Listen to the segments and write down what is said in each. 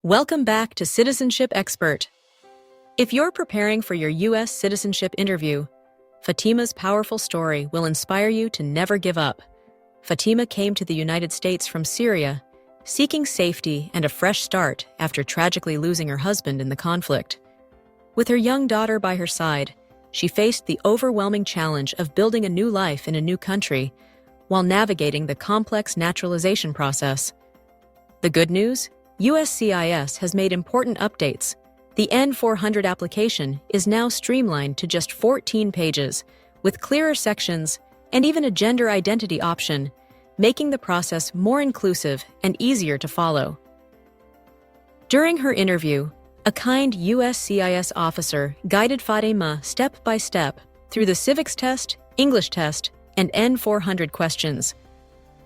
Welcome back to Citizenship Expert. If you're preparing for your U.S. citizenship interview, Fatima's powerful story will inspire you to never give up. Fatima came to the United States from Syria, seeking safety and a fresh start after tragically losing her husband in the conflict. With her young daughter by her side, she faced the overwhelming challenge of building a new life in a new country while navigating the complex naturalization process. The good news? USCIS has made important updates. The N-400 application is now streamlined to just 14 pages, with clearer sections and even a gender identity option, making the process more inclusive and easier to follow. During her interview, a kind USCIS officer guided Fatima step by step through the civics test, English test, and N-400 questions.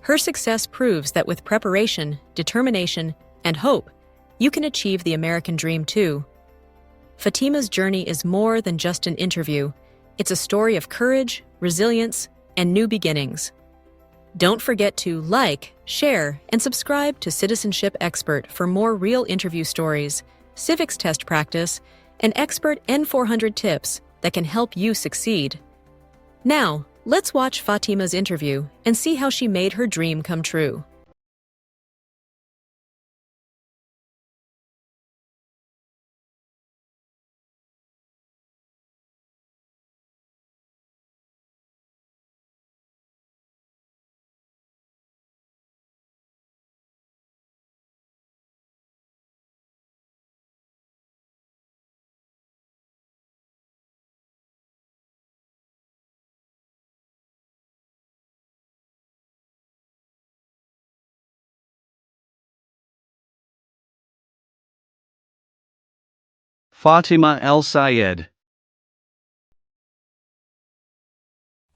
Her success proves that with preparation, determination, and hope, you can achieve the American dream too. Fatima's journey is more than just an interview. It's a story of courage, resilience, and new beginnings. Don't forget to like, share, and subscribe to Citizenship Expert for more real interview stories, civics test practice, and expert N-400 tips that can help you succeed. Now, let's watch Fatima's interview and see how she made her dream come true. Fatima El Sayed.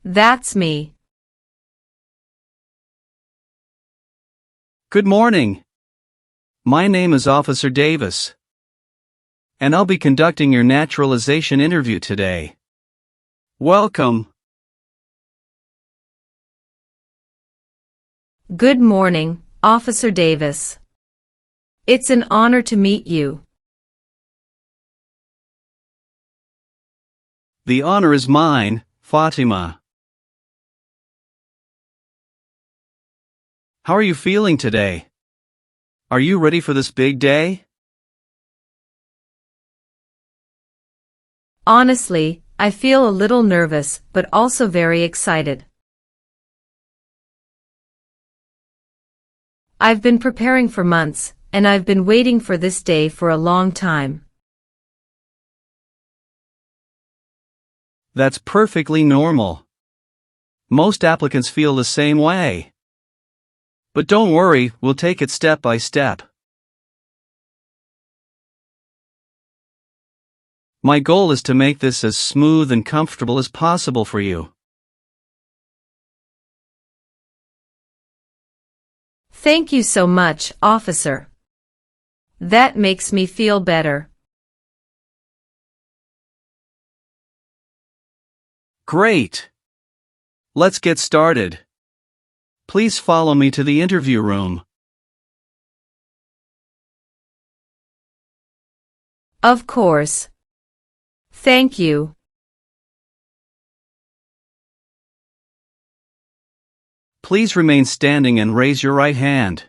That's me. Good morning. My name is Officer Davis, and I'll be conducting your naturalization interview today. Welcome. Good morning, Officer Davis. It's an honor to meet you. The honor is mine, Fatima. How are you feeling today? Are you ready for this big day? Honestly, I feel a little nervous, but also very excited. I've been preparing for months, and I've been waiting for this day for a long time. That's perfectly normal. Most applicants feel the same way. But don't worry, we'll take it step by step. My goal is to make this as smooth and comfortable as possible for you. Thank you so much, officer. That makes me feel better. Great! Let's get started. Please follow me to the interview room. Of course. Thank you. Please remain standing and raise your right hand.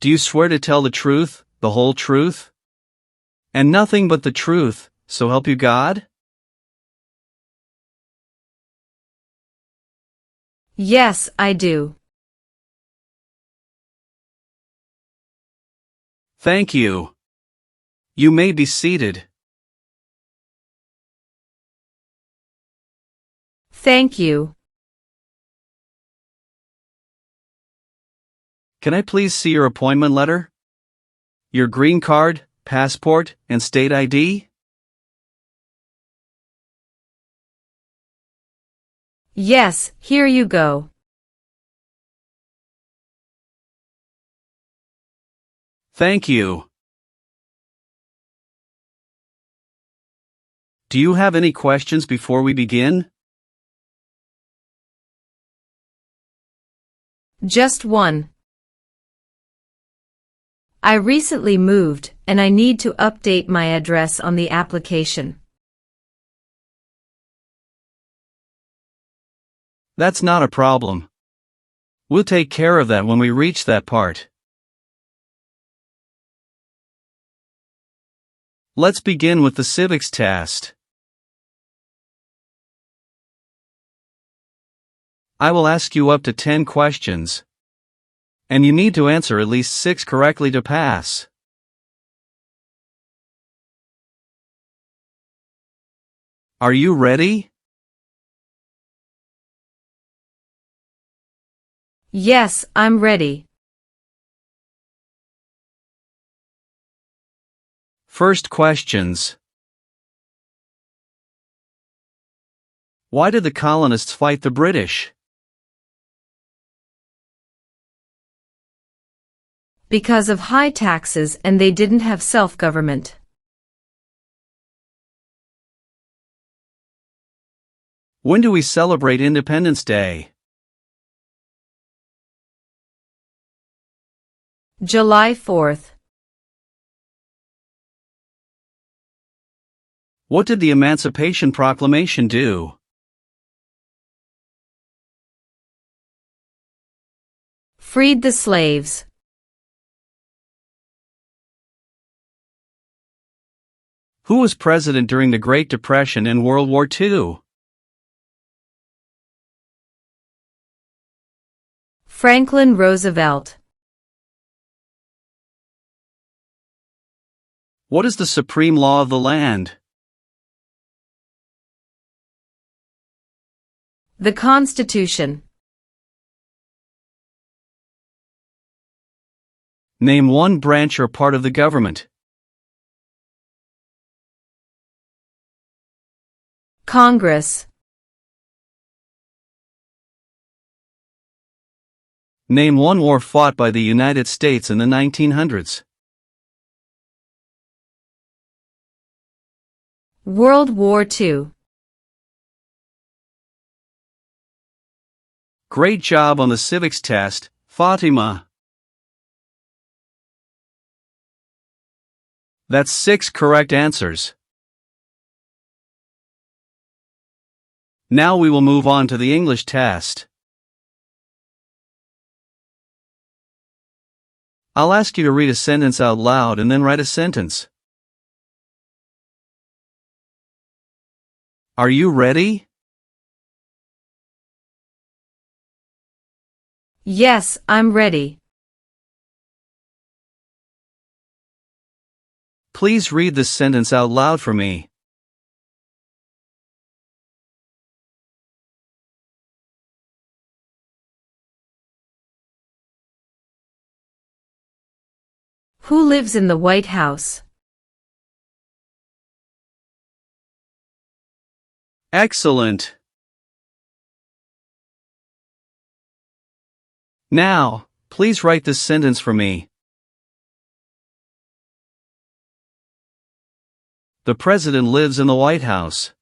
Do you swear to tell the truth, the whole truth, and nothing but the truth, so help you God? Yes, I do. Thank you. You may be seated. Thank you. Can I please see your appointment letter? Your green card, passport, and state ID? Yes, here you go. Thank you. Do you have any questions before we begin? Just one. I recently moved, and I need to update my address on the application. That's not a problem. We'll take care of that when we reach that part. Let's begin with the civics test. I will ask you up to 10 questions, and you need to answer at least 6 correctly to pass. Are you ready? Yes, I'm ready. First questions. Why did the colonists fight the British? Because of high taxes and they didn't have self-government. When do we celebrate Independence Day? July 4th. What did the Emancipation Proclamation do? Freed the slaves. Who was president during the Great Depression and World War II? Franklin Roosevelt. What is the supreme law of the land? The Constitution. Name one branch or part of the government. Congress. Name one war fought by the United States in the 1900s. World War II. Great job on the civics test, Fatima. That's 6 correct answers. Now we will move on to the English test. I'll ask you to read a sentence out loud and then write a sentence. Are you ready? Yes, I'm ready. Please read this sentence out loud for me. Who lives in the White House? Excellent. Now, please write this sentence for me. The president lives in the White House.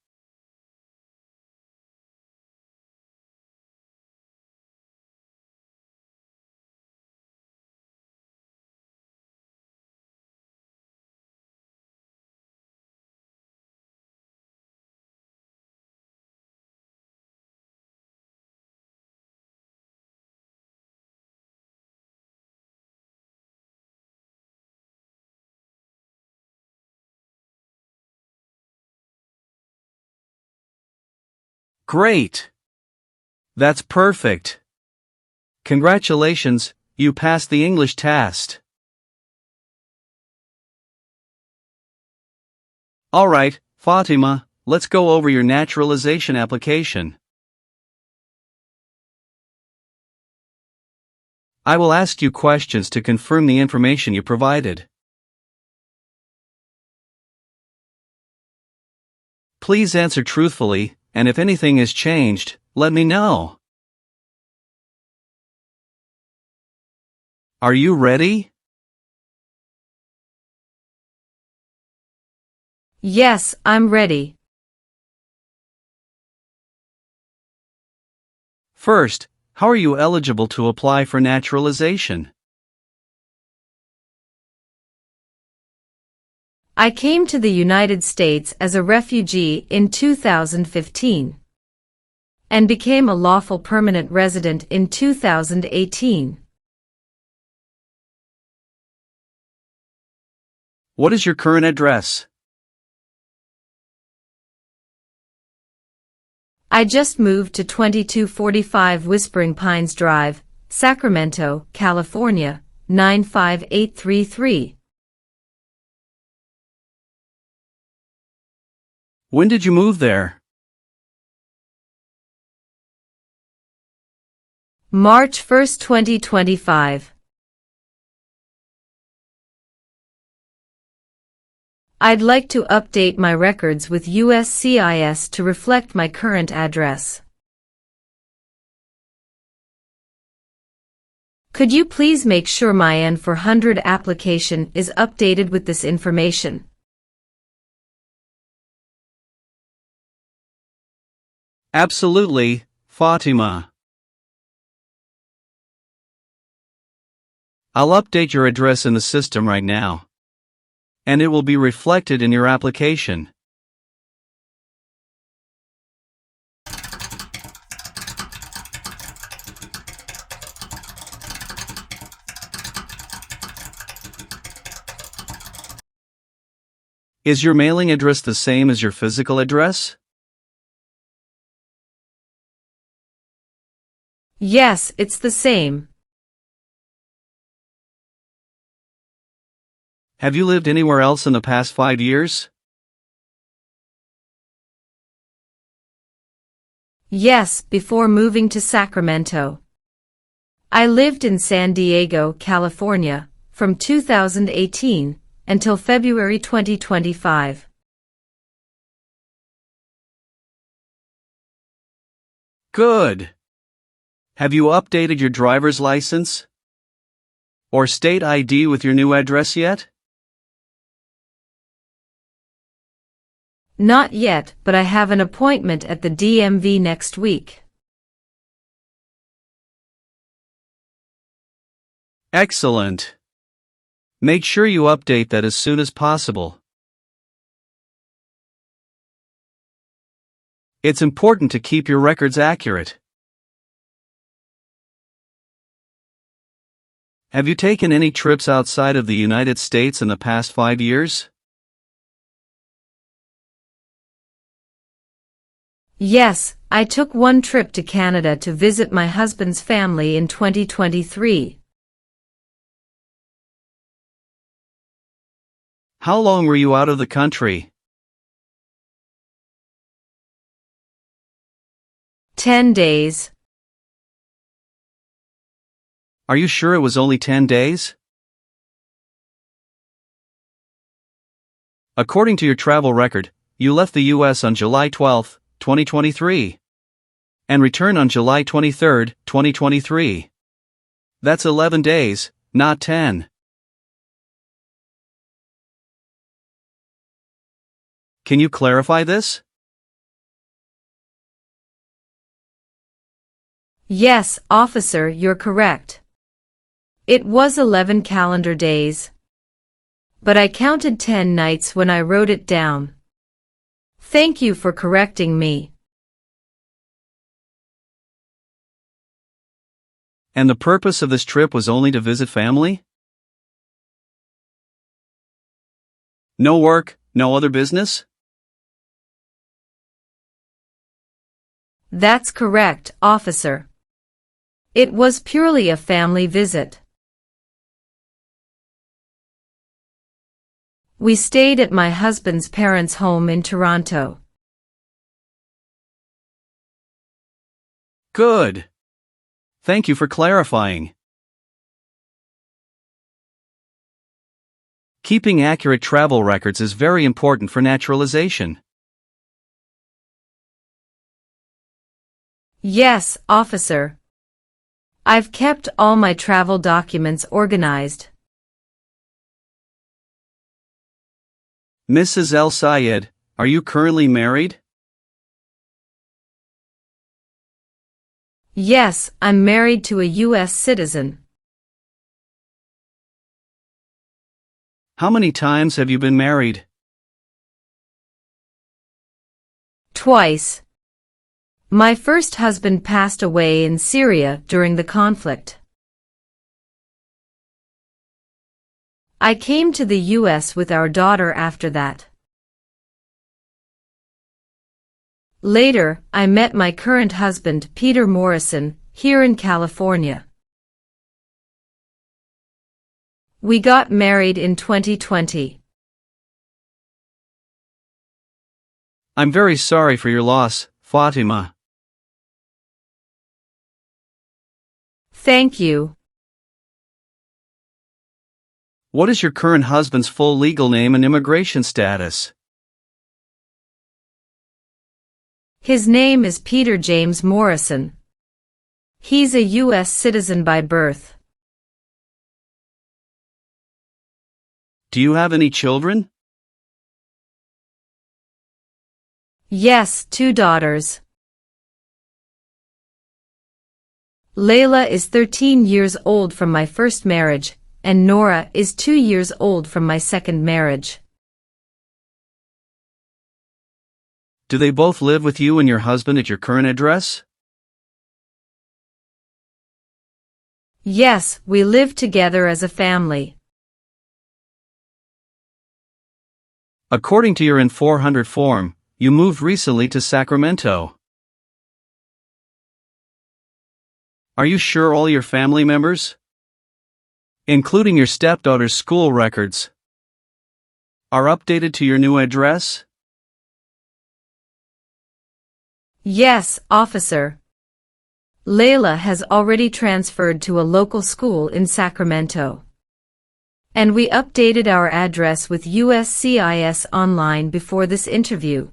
Great. That's perfect. Congratulations, you passed the English test. Alright, Fatima, let's go over your naturalization application. I will ask you questions to confirm the information you provided. Please answer truthfully, and if anything has changed, let me know. Are you ready? Yes, I'm ready. First, How are you eligible to apply for naturalization? I came to the United States as a refugee in 2015 and became a lawful permanent resident in 2018. What is your current address? I just moved to 2245 Whispering Pines Drive, Sacramento, California, 95833. When did you move there? March 1, 2025. I'd like to update my records with USCIS to reflect my current address. Could you please make sure my N-400 application is updated with this information? Absolutely, Fatima. I'll update your address in the system right now, and it will be reflected in your application. Is your mailing address the same as your physical address? Yes, it's the same. Have you lived anywhere else in the past 5 years? Yes, before moving to Sacramento. I lived in San Diego, California, from 2018 until February 2025. Good. Have you updated your driver's license or state ID with your new address yet? Not yet, but I have an appointment at the DMV next week. Excellent. Make sure you update that as soon as possible. It's important to keep your records accurate. Have you taken any trips outside of the United States in the past 5 years? Yes, I took one trip to Canada to visit my husband's family in 2023. How long were you out of the country? 10 days. Are you sure it was only 10 days? According to your travel record, you left the U.S. on July 12, 2023, and returned on July 23, 2023. That's 11 days, not 10. Can you clarify this? Yes, officer, you're correct. It was 11 calendar days. But I counted 10 nights when I wrote it down. Thank you for correcting me. And the purpose of this trip was only to visit family? No work, no other business? That's correct, officer. It was purely a family visit. We stayed at my husband's parents' home in Toronto. Good. Thank you for clarifying. Keeping accurate travel records is very important for naturalization. Yes, officer. I've kept all my travel documents organized. Mrs. El Sayed, are you currently married? Yes, I'm married to a U.S. citizen. How many times have you been married? Twice. My first husband passed away in Syria during the conflict. I came to the U.S. with our daughter after that. Later, I met my current husband, Peter Morrison, here in California. We got married in 2020. I'm very sorry for your loss, Fatima. Thank you. What is your current husband's full legal name and immigration status? His name is Peter James Morrison. He's a U.S. citizen by birth. Do you have any children? Yes, 2 daughters. Layla is 13 years old from my first marriage, and Nora is 2 years old from my second marriage. Do they both live with you and your husband at your current address? Yes, we live together as a family. According to your N-400 form, you moved recently to Sacramento. Are you sure all your family members, including your stepdaughter's school records, are updated to your new address? Yes, officer. Layla has already transferred to a local school in Sacramento. And we updated our address with USCIS online before this interview.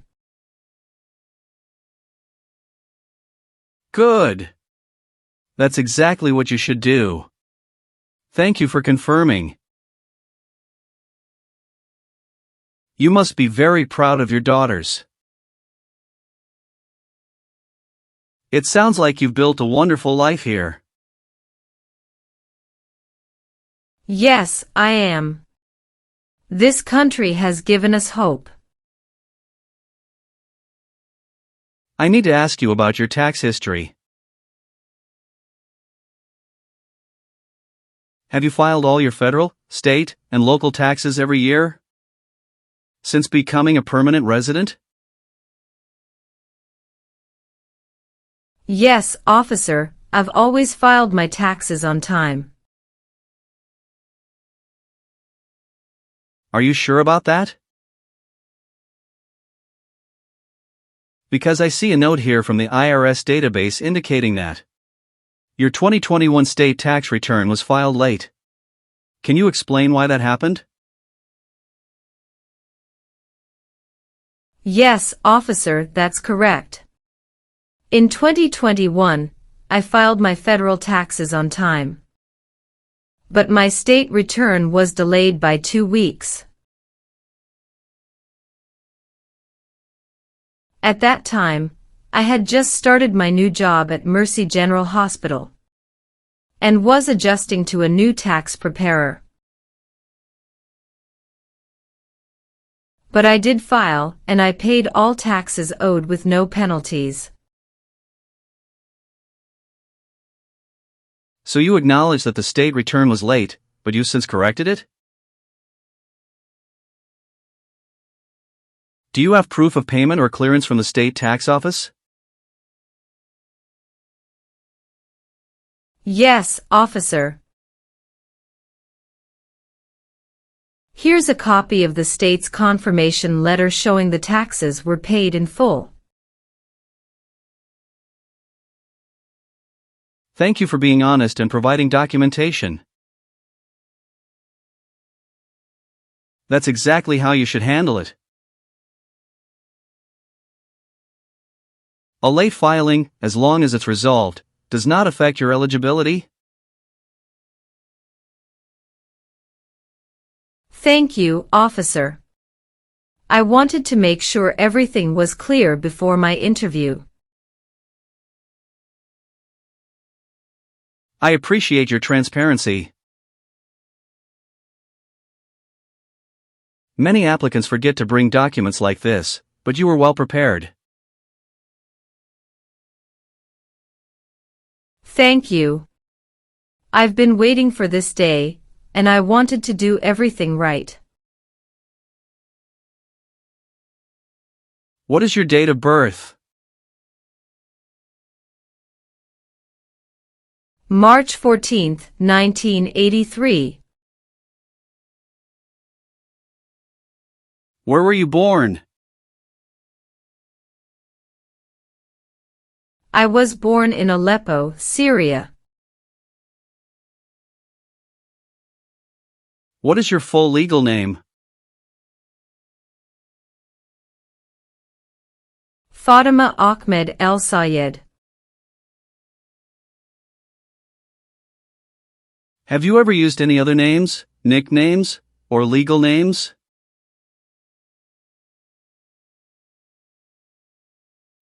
Good. That's exactly what you should do. Thank you for confirming. You must be very proud of your daughters. It sounds like you've built a wonderful life here. Yes, I am. This country has given us hope. I need to ask you about your tax history. Have you filed all your federal, state, and local taxes every year since becoming a permanent resident? Yes, officer, I've always filed my taxes on time. Are you sure about that? Because I see a note here from the IRS database indicating that your 2021 state tax return was filed late. Can you explain why that happened? Yes, officer, that's correct. In 2021, I filed my federal taxes on time. But my state return was delayed by 2 weeks. At that time, I had just started my new job at Mercy General Hospital and was adjusting to a new tax preparer. But I did file, and I paid all taxes owed with no penalties. So you acknowledge that the state return was late, but you've since corrected it? Do you have proof of payment or clearance from the state tax office? Yes, officer. Here's a copy of the state's confirmation letter showing the taxes were paid in full. Thank you for being honest and providing documentation. That's exactly how you should handle it. A late filing, as long as it's resolved, does not affect your eligibility. Thank you, officer. I wanted to make sure everything was clear before my interview. I appreciate your transparency. Many applicants forget to bring documents like this, but you were well prepared. Thank you. I've been waiting for this day, and I wanted to do everything right. What is your date of birth? March 14, 1983. Where were you born? I was born in Aleppo, Syria. What is your full legal name? Fatima Ahmed El Sayed. Have you ever used any other names, nicknames, or legal names?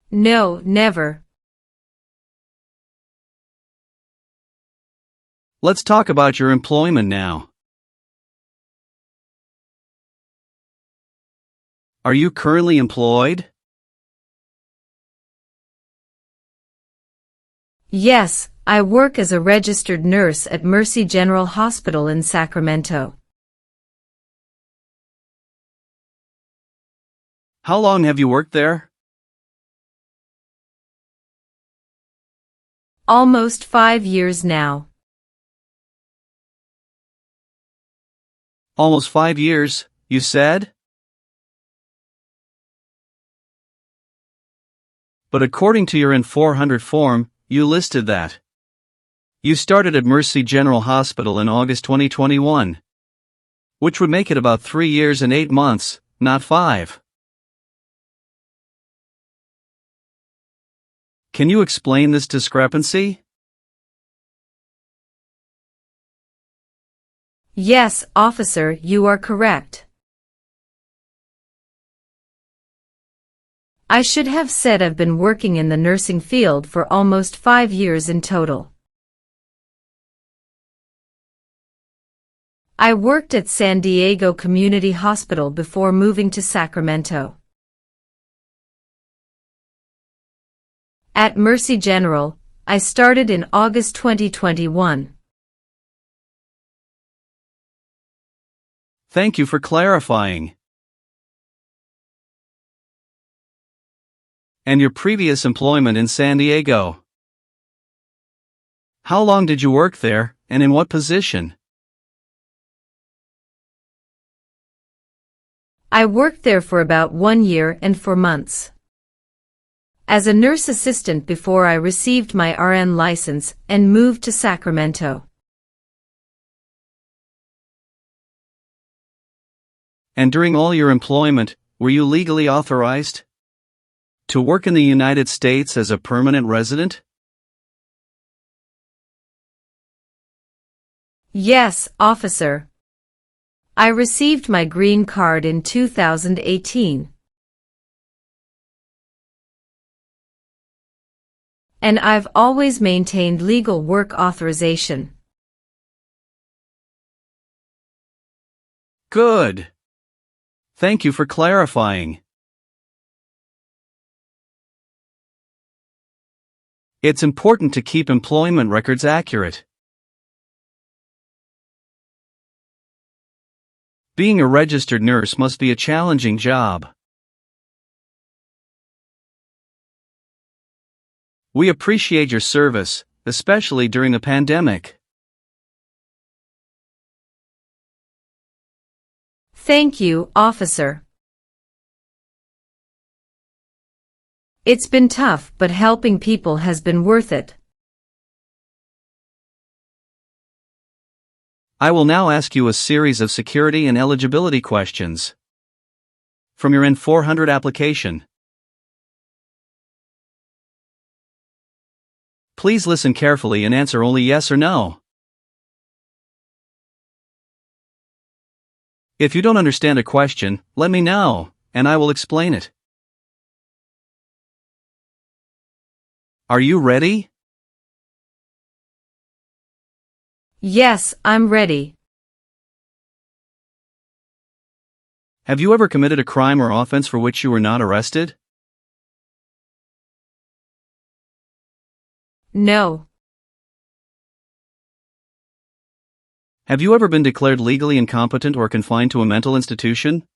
No, never. Let's talk about your employment now. Are you currently employed? Yes, I work as a registered nurse at Mercy General Hospital in Sacramento. How long have you worked there? Almost 5 years now. Almost 5 years, you said? But according to your N-400 form, you listed that you started at Mercy General Hospital in August 2021, which would make it about 3 years and 8 months, not 5. Can you explain this discrepancy? Yes, officer, you are correct. I should have said I've been working in the nursing field for almost 5 years in total. I worked at San Diego Community Hospital before moving to Sacramento. At Mercy General, I started in August 2021. Thank you for clarifying. And your previous employment in San Diego? How long did you work there, and in what position? I worked there for about 1 year and 4 months. As a nurse assistant before I received my RN license and moved to Sacramento. And during all your employment, were you legally authorized to work in the United States as a permanent resident? Yes, officer. I received my green card in 2018. And I've always maintained legal work authorization. Good. Thank you for clarifying. It's important to keep employment records accurate. Being a registered nurse must be a challenging job. We appreciate your service, especially during a pandemic. Thank you, officer. It's been tough, but helping people has been worth it. I will now ask you a series of security and eligibility questions from your N-400 application. Please listen carefully and answer only yes or no. If you don't understand a question, let me know, and I will explain it. Are you ready? Yes, I'm ready. Have you ever committed a crime or offense for which you were not arrested? No. Have you ever been declared legally incompetent or confined to a mental institution?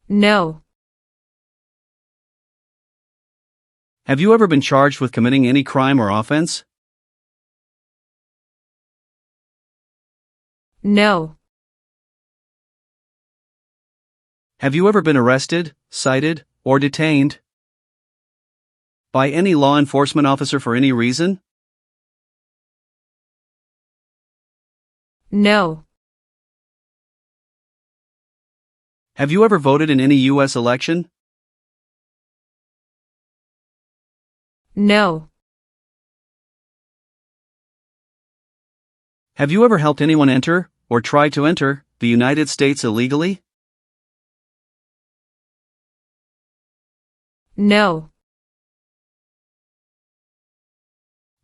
No. Have you ever been charged with committing any crime or offense? No. Have you ever been arrested, cited, or detained by any law enforcement officer for any reason? No. Have you ever voted in any U.S. election? No. Have you ever helped anyone enter, or try to enter, the United States illegally? No.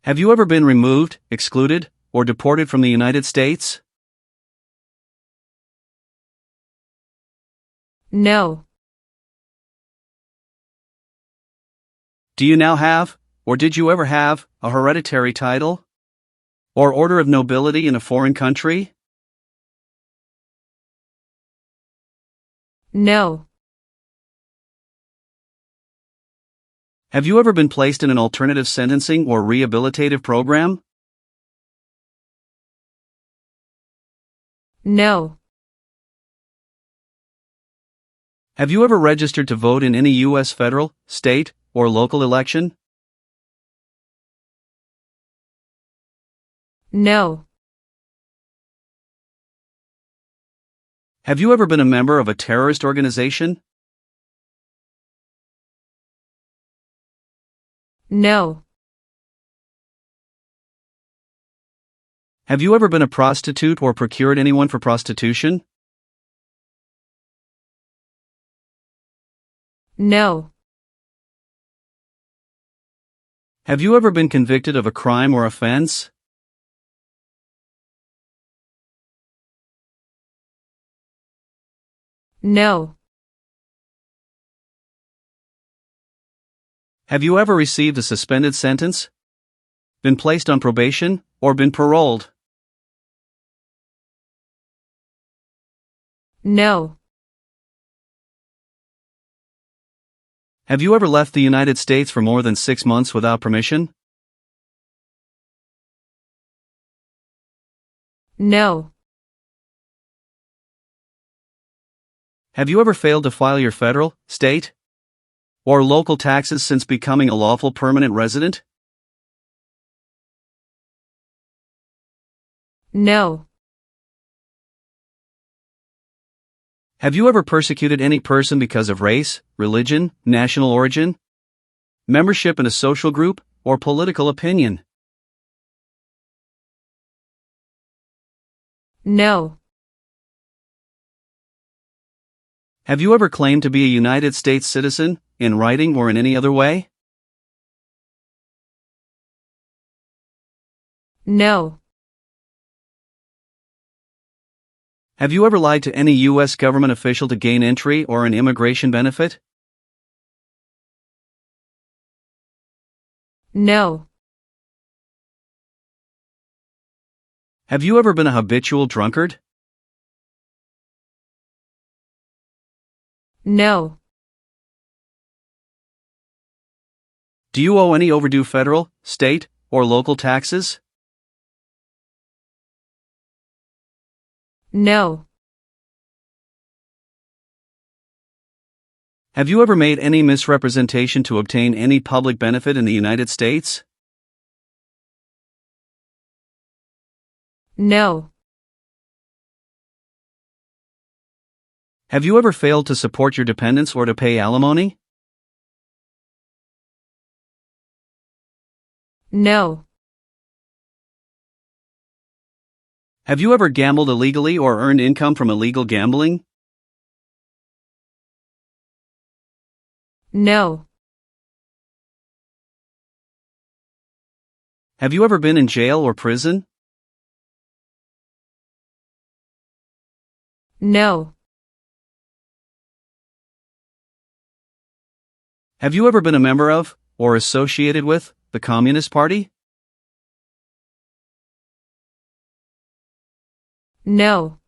Have you ever been removed, excluded, or deported from the United States? No. Do you now have, or did you ever have, a hereditary title or order of nobility in a foreign country? No. Have you ever been placed in an alternative sentencing or rehabilitative program? No. Have you ever registered to vote in any U.S. federal, state, or local election? No. Have you ever been a member of a terrorist organization? No. Have you ever been a prostitute or procured anyone for prostitution? No. Have you ever been convicted of a crime or offense? No. Have you ever received a suspended sentence, been placed on probation, or been paroled? No. Have you ever left the United States for more than 6 months without permission? No. Have you ever failed to file your federal, state, or local taxes since becoming a lawful permanent resident? No. Have you ever persecuted any person because of race, religion, national origin, membership in a social group, or political opinion? No. Have you ever claimed to be a United States citizen, in writing or in any other way? No. Have you ever lied to any U.S. government official to gain entry or an immigration benefit? No. Have you ever been a habitual drunkard? No. Do you owe any overdue federal, state, or local taxes? No. Have you ever made any misrepresentation to obtain any public benefit in the United States? No. Have you ever failed to support your dependents or to pay alimony? No. Have you ever gambled illegally or earned income from illegal gambling? No. Have you ever been in jail or prison? No. Have you ever been a member of, or associated with, the Communist Party? No.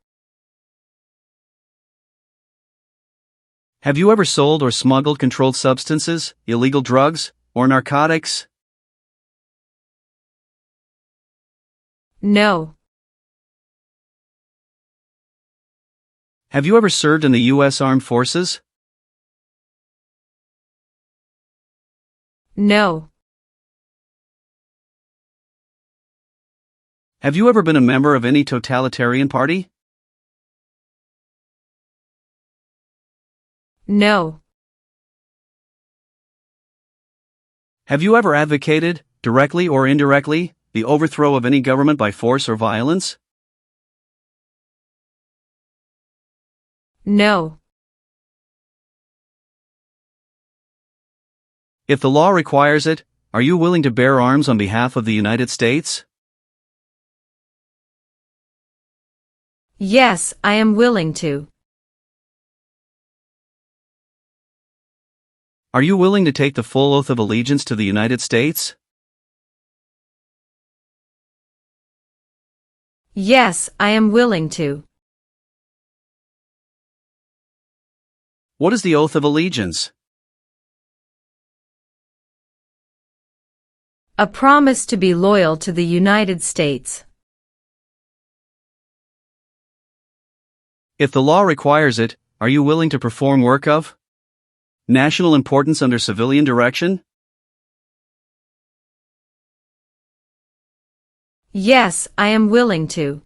Have you ever sold or smuggled controlled substances, illegal drugs, or narcotics? No. Have you ever served in the U.S. Armed Forces? No. Have you ever been a member of any totalitarian party? No. Have you ever advocated, directly or indirectly, the overthrow of any government by force or violence? No. If the law requires it, are you willing to bear arms on behalf of the United States? Yes, I am willing to. Are you willing to take the full oath of allegiance to the United States? Yes, I am willing to. What is the oath of allegiance? A promise to be loyal to the United States. If the law requires it, are you willing to perform work of national importance under civilian direction? Yes, I am willing to.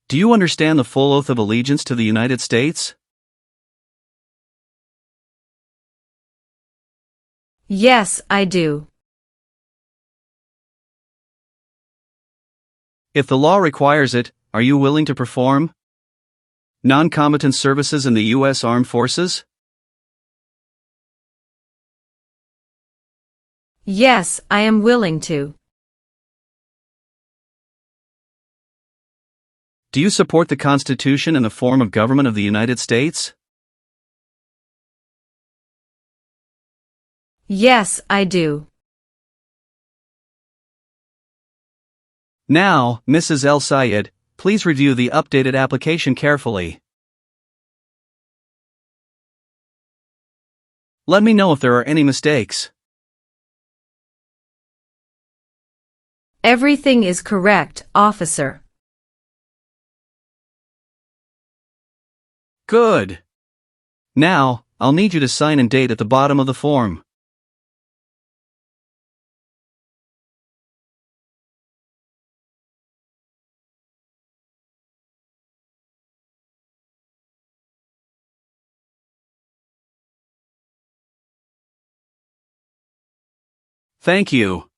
Do you understand the full oath of allegiance to the United States? Yes, I do. If the law requires it, are you willing to perform non-combatant services in the U.S. Armed Forces? Yes, I am willing to. Do you support the Constitution and the form of government of the United States? Yes, I do. Now, Mrs. El Sayed, please review the updated application carefully. Let me know if there are any mistakes. Everything is correct, officer. Good. Now, I'll need you to sign and date at the bottom of the form. Thank you.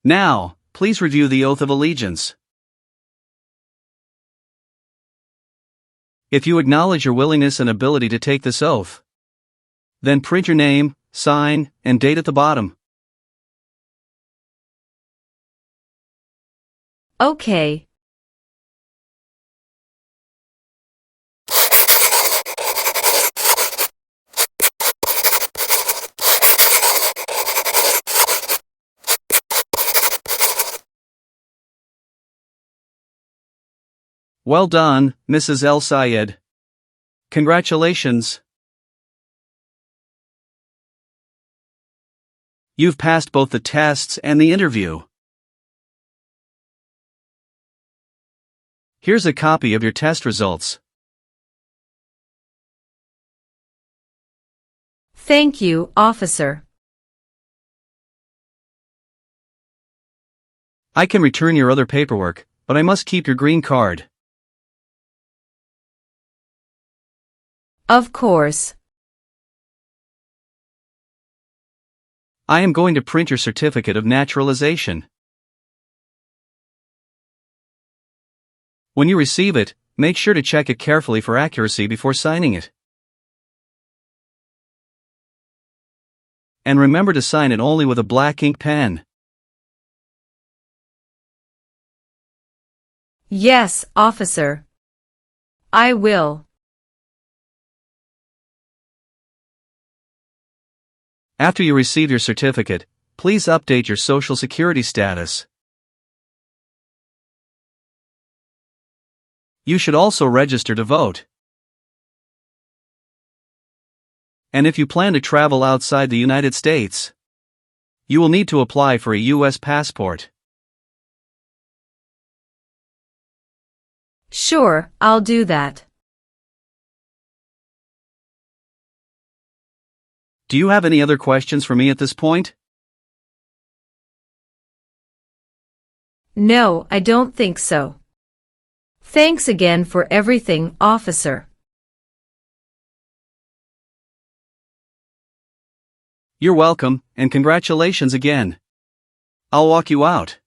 Now, please review the oath of allegiance. If you acknowledge your willingness and ability to take this oath, then print your name, sign, and date at the bottom. Okay. Well done, Mrs. El Sayed. Congratulations. You've passed both the tests and the interview. Here's a copy of your test results. Thank you, officer. I can return your other paperwork, but I must keep your green card. Of course. I am going to print your certificate of naturalization. When you receive it, make sure to check it carefully for accuracy before signing it. And remember to sign it only with a black ink pen. Yes, officer. I will. After you receive your certificate, please update your Social Security status. You should also register to vote. And if you plan to travel outside the United States, you will need to apply for a U.S. passport. Sure, I'll do that. Do you have any other questions for me at this point? No, I don't think so. Thanks again for everything, officer. You're welcome, and congratulations again. I'll walk you out.